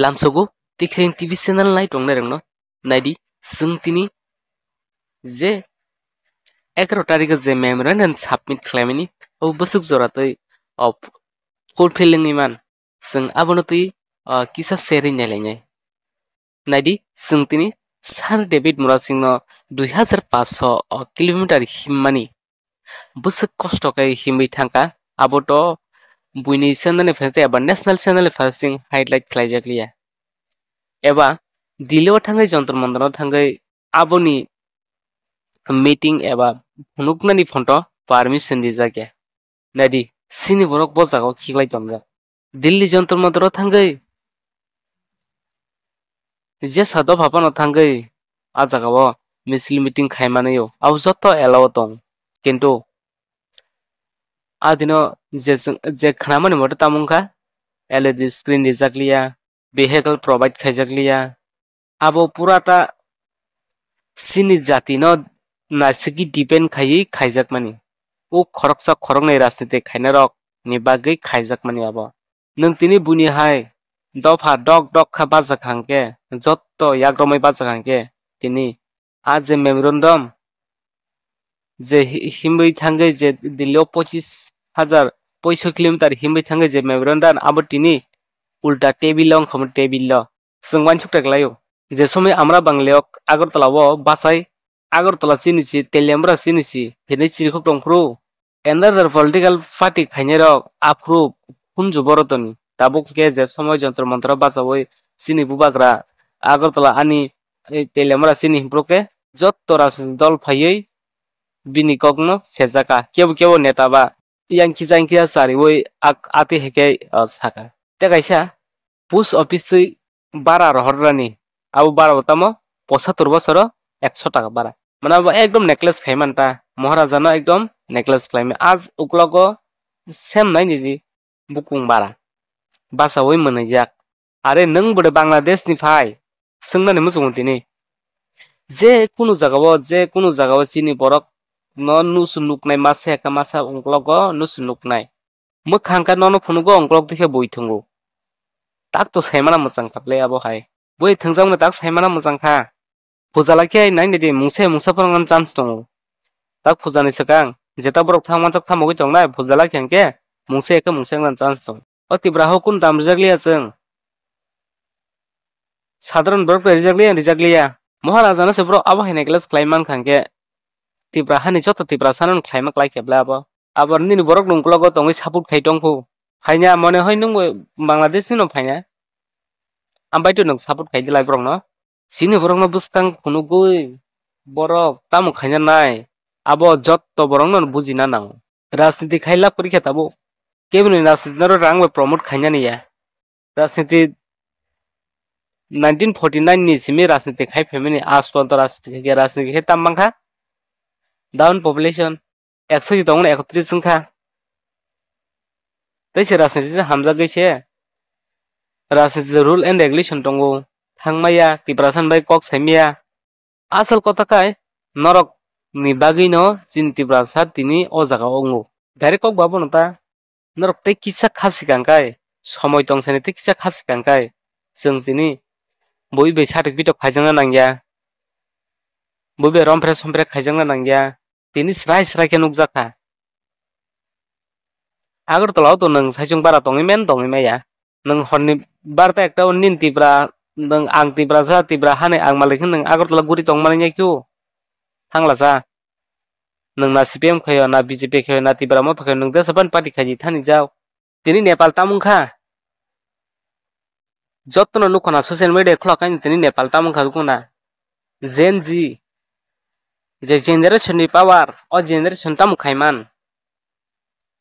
lamsogo tikreng TV channel nai tong nereng no naidi sung tini je 11 tarik je memorandum submit claimini o busuk joratoi of fulfilling ni man sung abono tui kisa sharing nelenge naidi sung tini Sir David Murasing no 2500 kilometer himmani busuk kosto kai himui thangka aboto buini channel faste aba national channel fasting highlight khlaijakliya eba Dilo thangai jontor mondro thangai aboni meeting eba phunuknani phonto permission dijake nadi sini borok bojago khiklai tonga Delhi jontor mondro thangai je sado phapano thangai ajagao misil meeting khaimanayo au jotto allow tong kintu adino je khnamani moto tamungkha LED screen dijakliya vehicle provide khaijakliya abo purata sini jati no nasiki depend khai khaijakmani o khoroksa khorognai rajniti khainarok ni bagui khaijakmani abo nung tini buni hai dofa dok dok kha bajakhangke jotto yagromai bajakhangke tini aje memorandum je himui thangai je Delhi 25000 kilometer himui thangai je memorandum abo tini ulta tebilong khom tebillo sungwan chuktak layo je somoi আমরা বাংলায়ক আগরতলাও বাসাই আগরতলা চিনিছি তেলিয়ামরা চিনিছি ফেনে চিরখক টংক্রু endure political party খাইনেরক আফ্রু খুনজু বরতনি তাবুকে যে সময় যন্ত্র মন্ত্র বাসাবই চিনি বুবাগ্রা আগরতলা আনি তেলিয়ামরা চিনি হিমপ্রকে যত রাজনৈতিক দল ফাইयै বিনি কগ্ন সেজাকা কেবো কেবো নেতা বা ইয়াংকি জাংকিয়া সারি ওই আতে হেকে সাকা তেকাইসা পোস্ট অফিস বারা রহরানি আবু বারা বতামো 75 বছর 100 টাকা বারা মানে একদম নেকলেস খাইমানটা মহারাজা না একদম নেকলেস খাইমে আজ উকলগো সেম নাই নিদি বুকুং বারা বাসা ওই মনে যাক আরে নং বড় বাংলাদেশ নি ফাই সোংনানি মুজুং তিনি যে কোনো জায়গাও চিনি বরক ন নুসু নুকনাই মাসে একা মাসা উকলগো নুসু নুকনাই মোখাংকা ননো ফুনুগো অংক্লক দেখে বইথুঙ্গু তাক তো সাইমানা মোজাং খাবলে আবো হাই বই थोंजांनो दाक साइमाना मोजांखा फुजालाखै नायनोदि मुंसे मुंसाफोरांगान चान्स दङ दाक फुजानि सगां जेता बरक थांमानजक थामगै दंना फुजालाखैंके मुंसे एके मुंसेंगान चान्स दं अतिब्राहो कुन दामजागलिया जों साधारण बरक रिजागलिया महाराजाना से बरक आबो हाइने क्लास क्लाइमान खांके तिब्राहानि जत तिब्रा सानन क्लाइमा क्लाइकेब्ला आबो निनि बरक नंगलगो दङै सापोर्ट खाइदंखौ फाइना मने হয় नों बांलादेशनि न फाइना Ampai tu nung saput kai jelai borong no sini borong no buskang phunugui borok tamu khanya nai abo jotto borong no bujina nang rajniti khaila porikha tabo kebuni rajniti no rang promote khanya ni ya rajniti 1949 ni simi rajniti khai family aspon to rajniti khai tammangkha down population 100 dong 31 jongkha taise rajniti hamja gaise राजनीति rule and regulation दंगो थांगमाया तिब्रासान bye कक साइमिया आसल कथा काय नरक नि बागै न जिन तिब्रासा तिनि ओ जागा अंगो डाइरेक्ट कक बाबो नता नरक ते किसा खासि कांकाय समय तंसानि ते किसा खासि कांकाय जों तिनि बय बे साटिक बिटक खाइजांना नांगिया बय बे रमफ्रे खाइजांना नांगिया तिनि स्राय के नुक जाखा आगरतलाव तो नों साइजों बारा दङै मेन दङै माया नों हरनि बारता एकटा निन तिब्रा नों आं तिब्रा जा तिब्रा हाने आं मालिक नों आगरतला गुरि दं माने क्यों थांला जा नों ना सीपीएम खयो ना बीजेपी खयो ना तिब्रा मत खयो नों देशबान पार्टी खाजि थानि जाव तिनि नेपाल तामुंखा जत्तनो नुखना सोशल मीडिया खलकाइन तिनि नेपाल तामुंखा गुना जेन जी जे जेनेरेशन नि पावर ओ जेनेरेशन तामुखाइमान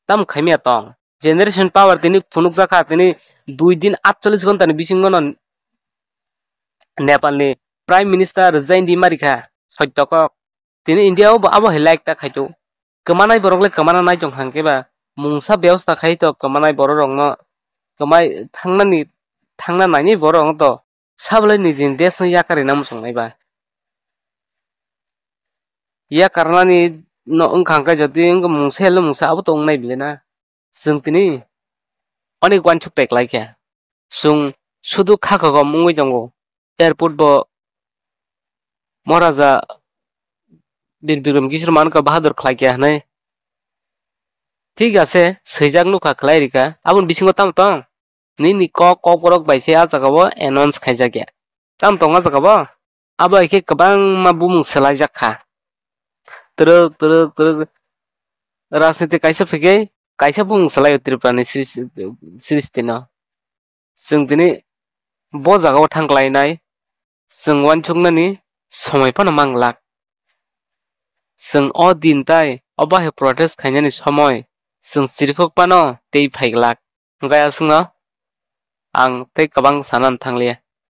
तामुखाइमिया तंग generation power tini phunuk jaka tini 2 दिन 48 घन्टा नि बिसिंगन नेपालनि प्राइम मिनिस्टार जैन दिमारिखा सत्यक tini इंडिया आबो हेलाइक ता खाइतो कमानाय बरगले कमाना नाय जं हांकेबा मुंसा व्यवस्था खाइतो कमानाय बर रंगनो कमाय थांना नायनि बर रंग तो साबले नि जिन देश नि याकारि नाम संनायबा या कारनानि न ओंखांका जति मुंसा आबो तंनाय बिलेना जों तिनि अनेक वानचुक टेक लाइका सुं শুধু খাকাগো মুই দঙ্গো এয়ারপোর্ট ব মহারাজা বীর বিক্রম কিশোর মানকা বাহাদুর খাইকিয়া হানাই ঠিক আছে সৈজাক নুকা খালাই রিকা আবুন বিসিঙ্গ তাম তং ni kok borok bai se ajagabo announce khaijagya tam tonga jagabo abo ike kabang ma bumung selai jakha truk राजनीति कायसा फैगे कायसा बुं सलाय त्रिपुरानि सृष्टिनो जों दिनै ब जागाव थांग्लायनाय जों वानसुंनानि समायफानो मांलाक जों अ दिन ताय अबाहे प्रोटेस्ट खायनानि समय जों सिरखकपानो तै फाइग्लाक गाया जोंनो आं तै गोबां सानान थांलिया